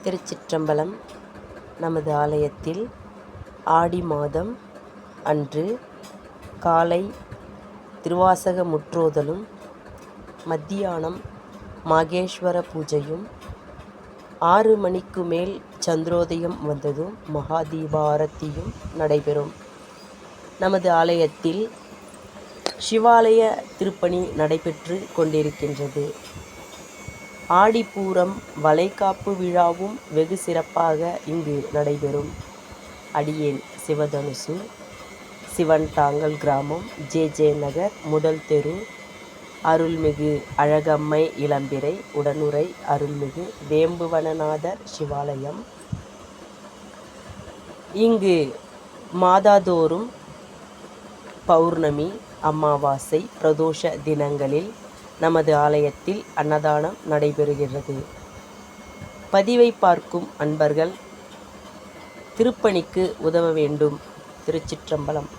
திருச்சிற்றம்பலம். நமது ஆலயத்தில் ஆடி மாதம் அன்று காலை திருவாசக முற்றோதலும் மத்தியானம் மாகேஸ்வர பூஜையும் 6 மணிக்கு மேல் சந்திரோதயம் வந்ததும் மகா தீபாரத்தியும் நடைபெறும். நமது ஆலயத்தில் சிவாலய திருப்பணி நடைபெற்று கொண்டிருக்கின்றது. ஆடிப்பூரம் வளைகாப்பு விழாவும் வெகு சிறப்பாக இங்கு நடைபெறும். அடியேன் சிவதனுசு, சிவன்தாங்கல் கிராமம், ஜே நகர், முதல் தெரு, அருள்மிகு அழகம்மை இளம்பிறை உடனுறை அருள்மிகு வேம்புவனநாதர் சிவாலயம். இங்கு மாதந்தோறும் பௌர்ணமி, அமாவாசை, பிரதோஷ தினங்களில் நமது ஆலயத்தில் அன்னதானம் நடைபெறுகிறது. பதிவை பார்க்கும் அன்பர்கள் திருப்பணிக்கு உதவ வேண்டும். திருச்சிற்றம்பலம்.